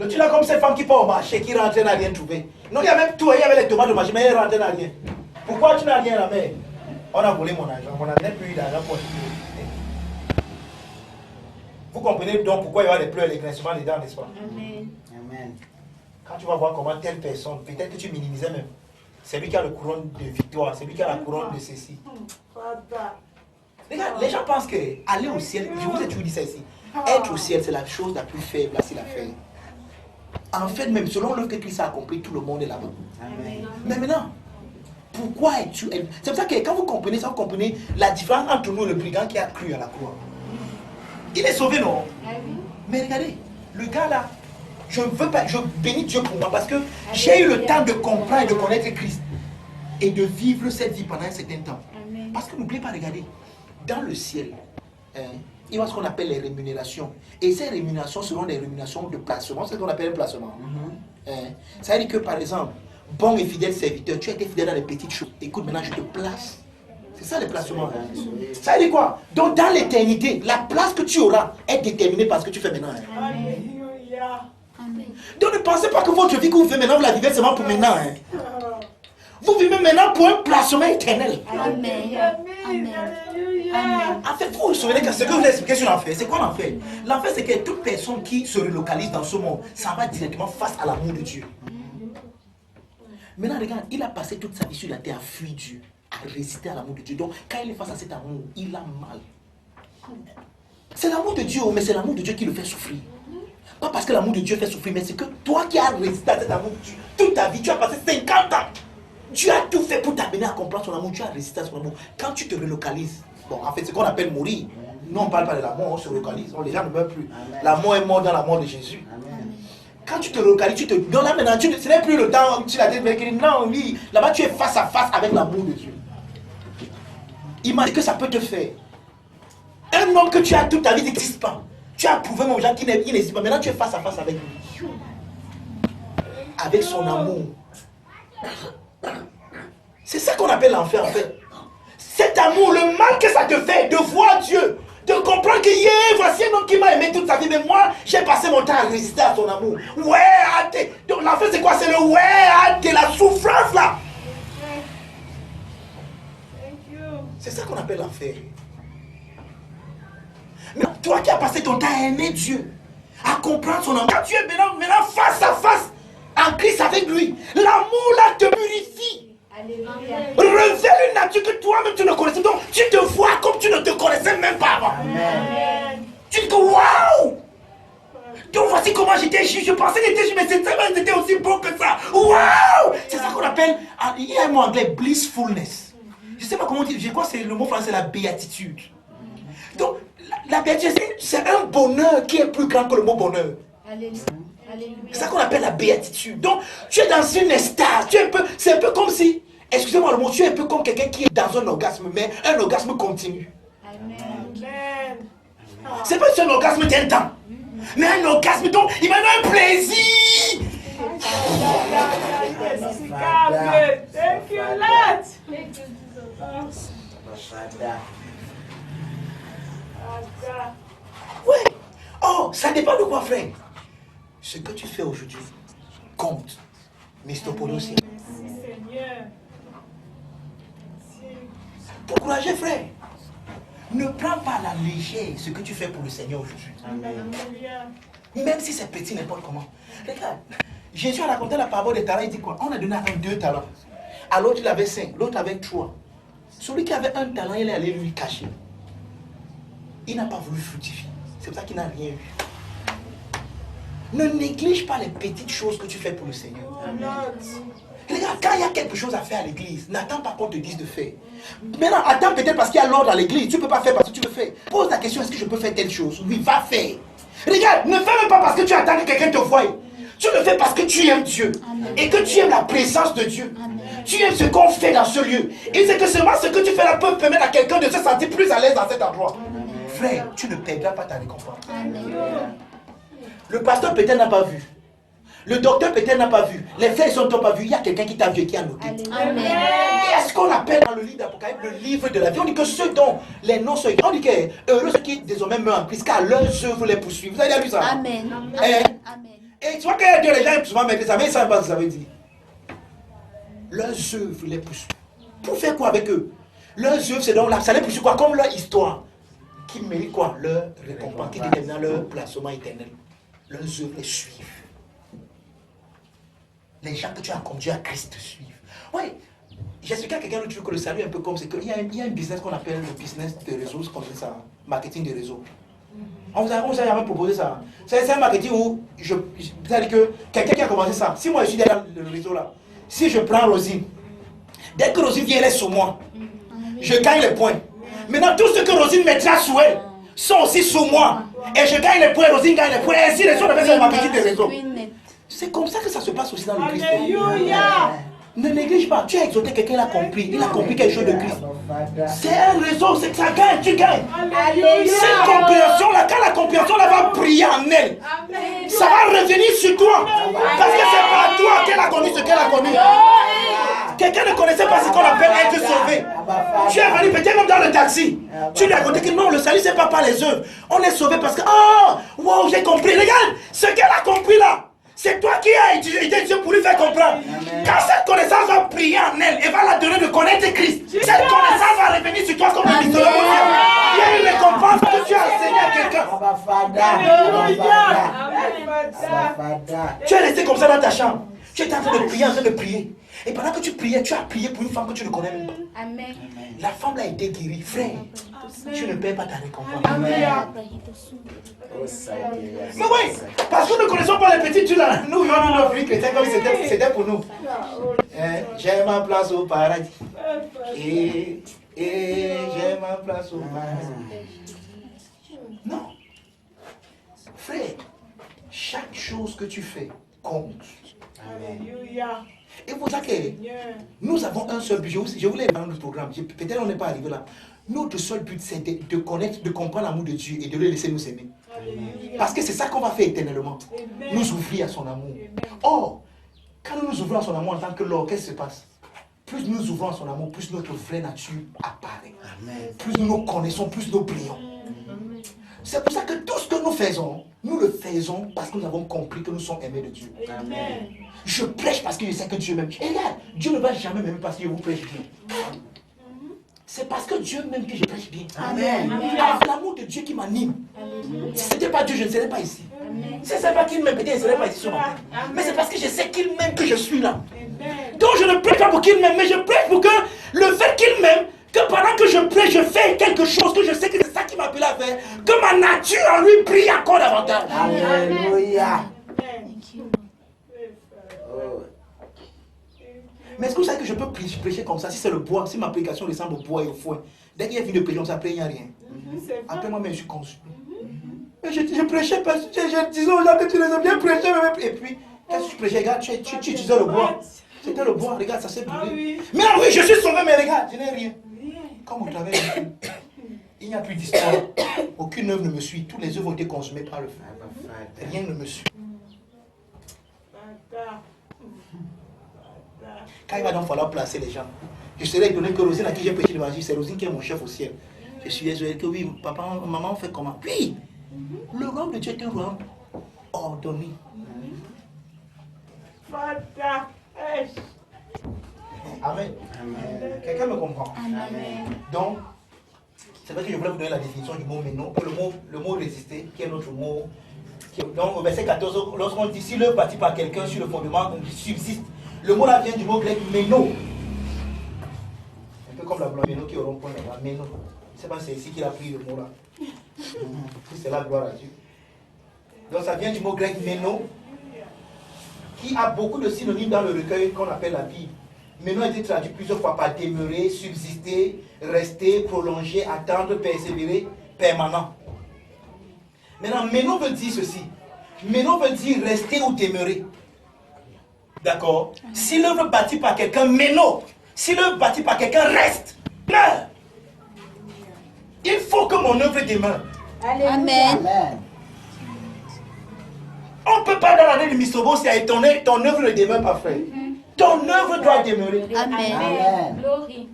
Donc tu l'as comme cette femme qui part au marché, qui rentre, n'a rien trouvé. Non, il y a même tout, il y avait les tomates au marché, mais elle rentre, n'a rien. Pourquoi tu n'as rien la mère? On a volé mon argent, on n'a même plus eu d'argent pour acheter. Vous comprenez donc pourquoi il y aura les pleurs et les grincements dedans, n'est-ce pas? Amen. Amen. Quand tu vas voir comment telle personne, peut-être que tu minimisais même. C'est lui qui a le couronne de victoire, c'est lui qui a la couronne de ceci. Regarde, les gens pensent que aller au ciel, je vous ai toujours dit ça ici, être au ciel, c'est la chose la plus faible, facile à faire. En fait, même selon l'œuvre que Christ a accompli, tout le monde est là-bas. Amen. Mais maintenant, pourquoi es-tu... C'est pour ça que quand vous comprenez ça, vous comprenez la différence entre nous et le brigand qui a cru à la croix. Il est sauvé, non? Mais regardez, le gars là, je veux pas, je bénis Dieu pour moi parce que j'ai eu le temps de comprendre et de connaître Christ et de vivre cette vie pendant un certain temps. Parce que n'oubliez pas, regardez, dans le ciel, il y a ce qu'on appelle les rémunérations. Et ces rémunérations seront des rémunérations de placement, c'est ce qu'on appelle un placement. Ça veut dire que par exemple, bon et fidèle serviteur, tu as été fidèle dans les petites choses. Écoute, maintenant je te place. C'est ça les placements. Ça veut dire quoi? Donc dans l'éternité, la place que tu auras est déterminée par ce que tu fais maintenant. Alléluia. Donc ne pensez pas que votre vie que vous faites maintenant, vous la vivez seulement pour maintenant. Vous vivez maintenant pour un placement éternel. Amen. Amen. En fait, vous vous souvenez que ce que je vous ai expliqué sur l'enfer, c'est quoi l'enfer? L'enfer, c'est que toute personne qui se relocalise dans ce monde, ça va directement face à l'amour de Dieu. Maintenant, regarde, il a passé toute sa vie sur la terre à fuir Dieu, à résister à l'amour de Dieu. Donc, quand il est face à cet amour, il a mal. C'est l'amour de Dieu, mais c'est l'amour de Dieu qui le fait souffrir. Pas parce que l'amour de Dieu fait souffrir, mais c'est que toi qui as résisté à cet amour de Dieu, toute ta vie, tu as passé 50 ans. Dieu a tout fait pour t'amener à comprendre son amour. Tu as résisté à son amour. Quand tu te relocalises, bon, en fait, c'est ce qu'on appelle mourir. Nous, on ne parle pas de la mort, on se relocalise. Les gens ne meurent plus. Amen. La mort est morte dans la mort de Jésus. Amen. Quand tu te relocalises, tu te... Donc là, maintenant, ce n'est plus le temps où tu l'as dit, non, oui. Là-bas, tu es face à face avec l'amour de Dieu. Imagine que ça peut te faire. Un homme que tu as toute ta vie n'existe pas. Tu as prouvé aux gens qu'il n'existe pas. Maintenant, tu es face à face avec lui. Avec son amour. C'est ça qu'on appelle l'enfer, en fait. Cet amour, le mal que ça te fait de voir Dieu, de comprendre que voici un homme qui m'a aimé toute sa vie, mais moi, j'ai passé mon temps à résister à son amour. Ouais, hâte. Donc l'enfer, c'est quoi? C'est le ouais, hâte, la souffrance là. C'est ça qu'on appelle l'enfer. Mais toi qui as passé ton temps à aimer Dieu, à comprendre son amour, quand tu es maintenant face à face en Christ avec lui, l'amour là te purifie. Révèle une nature que toi-même tu ne connaissais. Donc tu te vois comme tu ne te connaissais même pas avant. Amen. Tu dis que waouh! Donc voici comment j'étais juge. Je pensais que j'étais juge, mais c'était aussi beau que ça. Waouh! C'est ça qu'on appelle, il y a un mot anglais, blissfulness. Je ne sais pas comment dire, je crois que c'est le mot français, c'est la béatitude. Donc la béatitude, c'est un bonheur qui est plus grand que le mot bonheur. C'est ça qu'on appelle la béatitude. Donc, tu es dans une extase. C'est un peu comme si, excusez-moi le mot, tu es un peu comme quelqu'un qui est dans un orgasme, mais un orgasme continu. Amen. C'est pas un orgasme d'un temps, mais un orgasme, donc il m'a donné un plaisir. Thank you, Lord. Ouais. Oh, ça dépend de quoi, frère. Ce que tu fais aujourd'hui compte. Mais c'est pour nous aussi. Merci, Seigneur. Merci. Pour encourager, frère. Ne prends pas à la légère ce que tu fais pour le Seigneur aujourd'hui. Alléluia. Même si c'est petit, n'importe comment. Regarde, Jésus a raconté la parabole des talents. Il dit quoi? On a donné à un 2 talents. À l'autre, il avait 5. L'autre avait 3. Celui qui avait un talent, il est allé lui cacher. Il n'a pas voulu fructifier. C'est pour ça qu'il n'a rien eu. Ne néglige pas les petites choses que tu fais pour le Seigneur. Regarde, quand il y a quelque chose à faire à l'église, n'attends pas qu'on te dise de faire. Maintenant, attends peut-être parce qu'il y a l'ordre à l'église. Tu ne peux pas faire parce que tu veux faire. Pose la question, est-ce que je peux faire telle chose? Oui, va faire. Regarde, ne fais même pas parce que tu attends que quelqu'un te voie. Tu le fais parce que tu aimes Dieu. Amen. Et que tu aimes la présence de Dieu. Amen. Tu aimes ce qu'on fait dans ce lieu. Et c'est que seulement ce que tu fais là peut permettre à quelqu'un de se sentir plus à l'aise dans cet endroit. Amen. Frère, tu ne perdras pas ta récompense. Amen. Le pasteur peut-être n'a pas vu. Le docteur peut-être n'a pas vu. Les frères ne sont pas vus. Il y a quelqu'un qui t'a vu et qui a noté. Amen. Et est-ce qu'on appelle dans le livre d'Apocalypse le livre de la vie? On dit que ceux dont les noms sont écrits. On dit que heureux ceux qui désormais meurent en Christ, car leurs œuvres les poursuivent. Vous avez déjà lu ça? Amen. Amen. Amen. Et tu vois qu'il y a des gens qui souvent mettent ça, mais ils ne savent pas ce que ça veut dire. Leurs œuvres les poussent. Pour faire quoi avec eux? Leurs œuvres, c'est donc là, ça les pousse quoi? Comme leur histoire. Qui mérite quoi? Leur récompense, qui détermine leur placement éternel. Leurs œuvres les suivent. Les gens que tu as conduits à Christ te suivent. Oui, j'expliquais à quelqu'un l'autre jour que le salut est un peu comme c'est qu'il y a un business qu'on appelle le business de réseau, comme ça, marketing de réseau. On vous a jamais proposé ça. C'est un marketing où c'est-à-dire que quelqu'un qui a commencé ça, si moi je suis derrière le réseau là, si je prends Rosine, dès que Rosine vient, elle est sur moi, je gagne les points. Maintenant, tout ce que Rosine mettra sous elle sont aussi sous moi. Et je gagne les points, Rosine gagne les points. Et ainsi, les autres appellent ça le marketing de réseau. C'est comme ça que ça se passe aussi dans le Christ. Alléluia. Ne néglige pas, tu as exhorté quelqu'un, il a compris. Il a compris quelque chose de Christ. C'est un réseau, c'est que ça gagne, tu gagnes. Cette compréhension-là, quand la compréhension-là va briller en elle, ça va revenir sur toi. Parce que c'est pas toi qu'elle a connu ce qu'elle a connu. Quelqu'un ne connaissait pas ce qu'on appelle être sauvé. Tu es venu peut-être même dans le taxi. Tu lui as raconté que non, le salut c'est pas par les œuvres. On est sauvé parce que, oh, wow, j'ai compris. Regarde, ce qu'elle a compris là. C'est toi qui as étudié Dieu pour lui faire comprendre. Quand cette connaissance va briller en elle, elle va la donner de connaître Christ. Cette connaissance va revenir sur toi comme un mystère. Il y a une récompense que tu as enseigné à quelqu'un. Tu es resté comme ça dans ta chambre. Tu étais en train de prier, Et pendant que tu priais, tu as prié pour une femme que tu ne connais même pas. Amen. La femme là a été guérie. Frère, tu ne perds pas ta récompense. Mais oui, parce que nous ne connaissons pas les petits tu là. Nous, nos vies chrétiens, comme c'était pour nous. J'ai ma place au paradis. Et j'ai ma place au paradis. Non. Frère, chaque chose que tu fais compte. Alléluia. Et pour ça que nous avons un seul but. Je voulais dans notre programme. Peut-être on n'est pas arrivé là. Notre seul but, c'est de connaître, de comprendre l'amour de Dieu et de le laisser nous aimer. Alléluia. Parce que c'est ça qu'on va faire éternellement. Amen. Nous ouvrir à son amour. Or, quand nous nous ouvrons à son amour en tant que l'or, qu'est-ce qui se passe? Plus nous ouvrons à son amour, plus notre vraie nature apparaît. Plus nous nous connaissons, plus nous brillons. C'est pour ça que tout ce que nous faisons, nous le faisons parce que nous avons compris que nous sommes aimés de Dieu. Amen. Je prêche parce que je sais que Dieu m'aime. Et regarde, Dieu ne va jamais m'aimer parce que je vous prêche bien. C'est parce que Dieu m'aime que je prêche bien. Amen. C'est l'amour de Dieu qui m'anime. Si ce n'était pas Dieu, je ne serais pas ici. Si ce n'est pas qu'il m'aime, peut-être je ne serais pas ici ce matin. Mais c'est parce que je sais qu'il m'aime que je suis là. Donc je ne prêche pas pour qu'il m'aime, mais je prêche pour que le fait qu'il m'aime, que pendant que je prêche, je fais quelque chose que je sais que c'est ça qui m'a appelé à faire, que ma nature en lui brille encore davantage. Alléluia. Mais est-ce que vous savez que je peux prêcher comme ça? Si c'est le bois, si ma prédication ressemble au bois et au foin, dès qu'il y a fini de prêcher, après il n'y a rien. Après moi-même je suis conçu. Mais je prêchais parce que je disais aux gens que tu les as bien prêchés. Et puis, qu'est-ce que tu prêchais? Regarde, tu utilisais le bois. C'était le bois, regarde, ça s'est brûlé. Mais oui, je suis sauvé, mais regarde, je n'ai rien. Comme au travers de Dieu, il n'y a plus d'histoire. Aucune œuvre ne me suit. Toutes les œuvres ont été consumées par le feu. Rien ne me suit. Quand il va donc falloir placer les gens, je serais étonné que Rosine à qui j'ai prêché l'évangile, c'est Rosine qui est mon chef au ciel. Je suis désolé que oui, papa, maman, on fait comment? Oui, le royaume de Dieu est un royaume ordonné. Amen. Quelqu'un me comprend? Amen. Donc, c'est vrai que je voulais vous donner la définition du mot maintenant. Le mot résister, qui est notre mot. Donc, au verset 14, lorsqu'on dit si l'œuvre bâtie par quelqu'un sur le fondement subsiste, le mot là vient du mot grec méno. Un peu comme la méno qui est au rond-point là-bas. Méno. Je ne sais pas si c'est ici qu'il a pris le mot là. Si c'est là, gloire à Dieu. Donc, ça vient du mot grec méno, qui a beaucoup de synonymes dans le recueil qu'on appelle la Bible. Méno a été traduit plusieurs fois par demeurer, subsister, rester, prolonger, attendre, persévérer, permanent. Maintenant, méno veut dire ceci. Méno veut dire rester ou demeurer. D'accord? Si l'œuvre bâtie par quelqu'un, méno. Si l'œuvre bâtie par quelqu'un, reste. Demeure. Il faut que mon œuvre demeure. Amen. Amen. On ne peut pas dans l'année du Misobo si ton œuvre ne demeure pas, frère. Ton œuvre doit demeurer. Amen. Amen.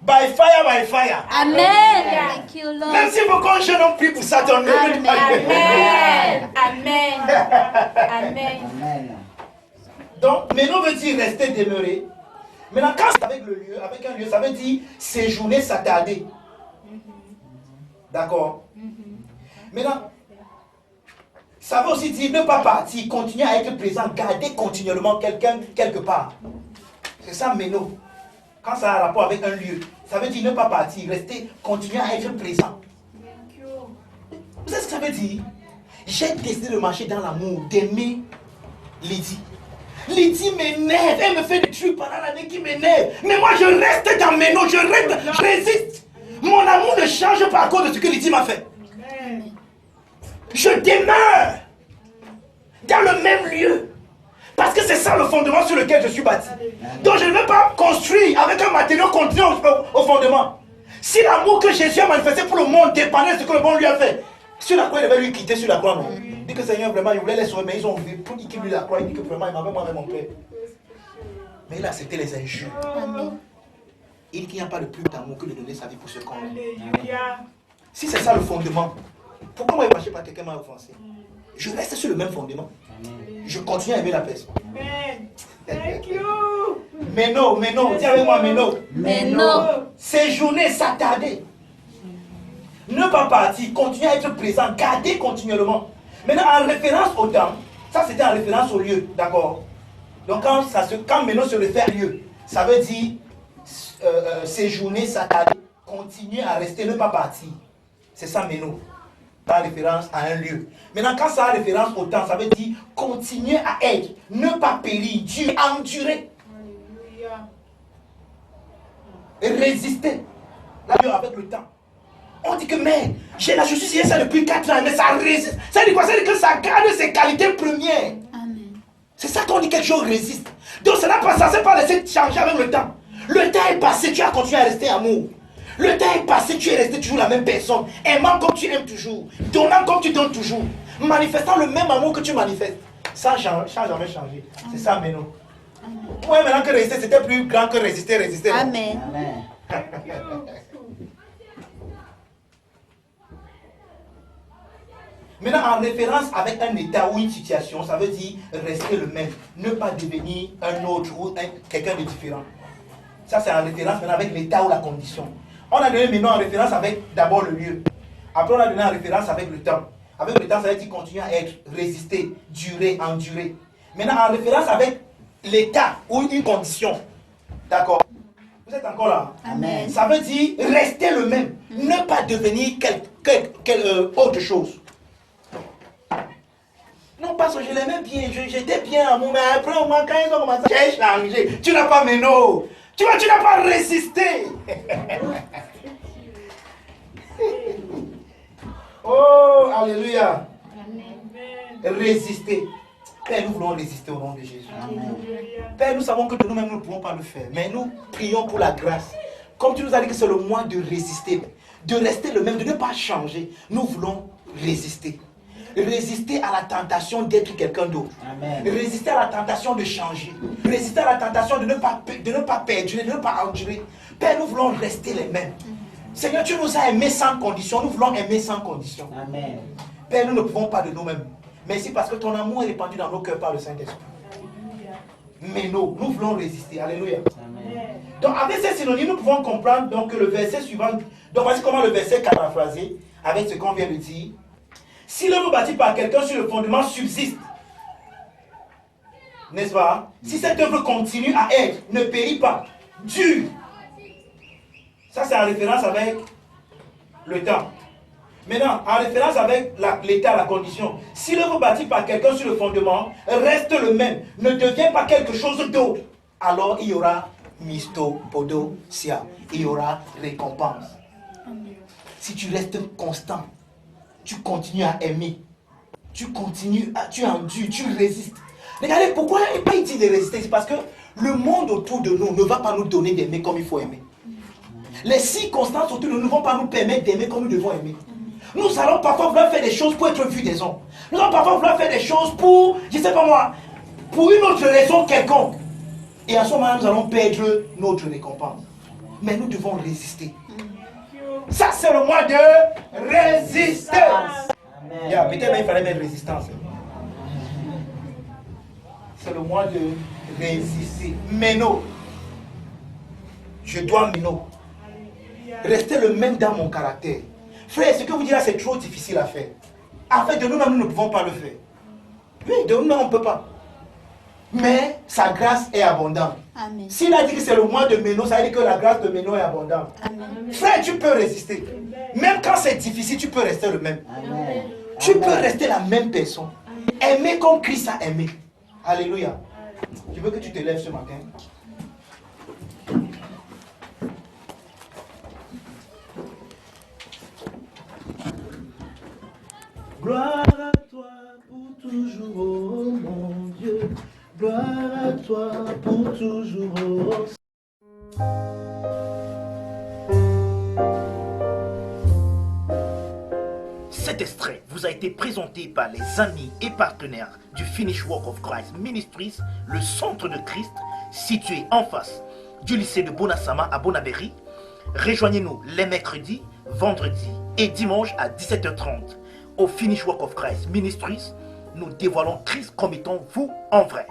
By fire, by fire. Amen. Thank you, Lord. Même si beaucoup de gens n'ont pris pour ça, ton œuvre doit demeurer. Amen. Amen. Amen. Amen. Donc, Meno veut dire rester, demeurer. Maintenant, quand c'est avec le lieu, avec un lieu, ça veut dire séjourner, s'attarder. D'accord? Maintenant, ça veut aussi dire ne pas partir, continuer à être présent, garder continuellement quelqu'un quelque part. C'est ça, Meno. Quand ça a un rapport avec un lieu, ça veut dire ne pas partir, rester, continuer à être présent. Vous savez ce que ça veut dire? J'ai décidé de marcher dans l'amour, d'aimer Lydie. Lydie m'énerve, elle me fait des trucs pendant l'année qui m'énervent. Mais moi je reste dans mes noms, je résiste. Mon amour ne change pas à cause de ce que Lydie m'a fait. Je demeure dans le même lieu. Parce que c'est ça le fondement sur lequel je suis bâti. Donc je ne veux pas construire avec un matériau continu au fondement. Si l'amour que Jésus a manifesté pour le monde dépendait de ce que le monde lui a fait, sur la croix il devait lui quitter sur la croix, non? Il dit que Seigneur, vraiment, il voulait les sauver, mais ils ont vu pour qu'il lui la croix. Il dit que vraiment, il m'avait moi-même mon père. Mais il a accepté les injures. Il dit qu'il n'y a pas de plus d'amour que de donner sa vie pour ce qu'on a. Si c'est ça le fondement, pourquoi moi, je ne pas quelqu'un m'a offensé? Je reste sur le même fondement. Je continue à aimer la personne. Thank you. Mais non, dis avec moi, mais non. Mais non. Séjourner, s'attarder. Ne pas partir, continuer à être présent, garder continuellement. Maintenant, en référence au temps, ça c'était en référence au lieu, d'accord? Donc quand Méno se réfère à lieu, ça veut dire séjourner, s'attarder, continuer à rester, ne pas partir. C'est ça Méno, par référence à un lieu. Maintenant, quand ça a référence au temps, ça veut dire continuer à être, ne pas périr, endurer. Et résister. Là, avec le temps. On dit que, mais, j'ai la justice, j'ai ça depuis 4 ans, mais ça résiste. Ça dit quoi? Ça dit que ça garde ses qualités premières. Amen. C'est ça qu'on dit quelque chose résiste. Donc, ça n'a pas censé pas laisser changer avec le temps. Le temps est passé, tu as continué à rester amour. Le temps est passé, tu es resté toujours la même personne. Aimant comme tu aimes toujours. Donnant comme tu donnes toujours. Manifestant le même amour que tu manifestes. Ça n'a jamais changé. C'est ça, Méno. Ouais, maintenant que résister, c'était plus grand que résister. Amen. Amen. Maintenant, en référence avec un état ou une situation, ça veut dire rester le même. Ne pas devenir un autre ou quelqu'un de différent. Ça, c'est en référence maintenant avec l'état ou la condition. On a donné maintenant en référence avec d'abord le lieu. Après, on a donné en référence avec le temps. Avec le temps, ça veut dire continuer à être, résister, durer, endurer. Maintenant, en référence avec l'état ou une condition. D'accord? Vous êtes encore là? Amen. Ça veut dire rester le même. Ne pas devenir autre chose. Non, parce que je l'aimais bien, j'étais bien à mon mais après, au moins, quand ils ont commencé, j'ai changé. Tu n'as pas Méno. Tu n'as pas résisté. Oh, alléluia. Résister. Père, nous voulons résister au nom de Jésus. Amen. Père, nous savons que de nous-mêmes, nous ne pouvons pas le faire. Mais nous prions pour la grâce. Comme tu nous as dit que c'est le mois de résister, de rester le même, de ne pas changer. Nous voulons résister. Résister à la tentation d'être quelqu'un d'autre. Amen. Résister à la tentation de changer. Résister à la tentation de ne pas perdurer, de ne pas endurer. Père, nous voulons rester les mêmes. Seigneur, tu nous as aimés sans condition. Nous voulons aimer sans condition. Amen. Père, nous ne pouvons pas de nous-mêmes. Merci parce que ton amour est répandu dans nos cœurs par le Saint-Esprit. Mais nous voulons résister. Alléluia. Amen. Donc avec ces synonymes, nous pouvons comprendre donc, que le verset suivant. Donc voici comment le verset est paraphrasé avec ce qu'on vient de dire. Si l'œuvre bâtie par quelqu'un sur le fondement subsiste, n'est-ce pas? Si cette œuvre continue à être, ne périt pas, dure. Ça c'est en référence avec le temps. Maintenant, en référence avec l'état, la condition. Si l'œuvre bâtie par quelqu'un sur le fondement reste le même, ne devient pas quelque chose d'autre, alors il y aura mistopodosia, il y aura récompense. Si tu restes constant, tu continues à aimer, tu endures, tu résistes. Regardez pourquoi il dit de résister, c'est parce que le monde autour de nous ne va pas nous donner d'aimer comme il faut aimer. Les circonstances autour de nous ne vont pas nous permettre d'aimer comme nous devons aimer. Nous allons parfois vouloir faire des choses pour être vus des hommes. Nous allons parfois vouloir faire des choses pour, je ne sais pas moi, pour une autre raison quelconque. Et à ce moment, nous allons perdre notre récompense. Mais nous devons résister. Ça, c'est le mois de résistance. Amen. Yeah, peut-être il fallait mettre résistance. c'est le mois de résister. Méno. Je dois méno. Rester le même dans mon caractère. Frère, ce que vous dites là, c'est trop difficile à faire. En fait, de nous-mêmes, nous ne pouvons pas le faire. Oui, de nous-mêmes, on ne peut pas. Mais sa grâce est abondante. Amen. S'il a dit que c'est le mois de Méno, ça veut dire que la grâce de Méno est abondante. Amen. Frère, tu peux résister. Même quand c'est difficile, tu peux rester le même. Amen. Tu peux rester la même personne. Aimer comme Christ a aimé. Alléluia. Je veux que tu te lèves ce matin. Gloire à toi pour toujours, oh mon Dieu. Gloire à toi pour toujours, oh. Cet extrait vous a été présenté par les amis et partenaires du Finish Work of Christ Ministries, le centre de Christ, situé en face du lycée de Bonasama à Bonabéry. Rejoignez-nous les mercredis, vendredis et dimanches à 17h30 au Finish Work of Christ Ministries. Nous dévoilons Christ comme étant vous en vrai.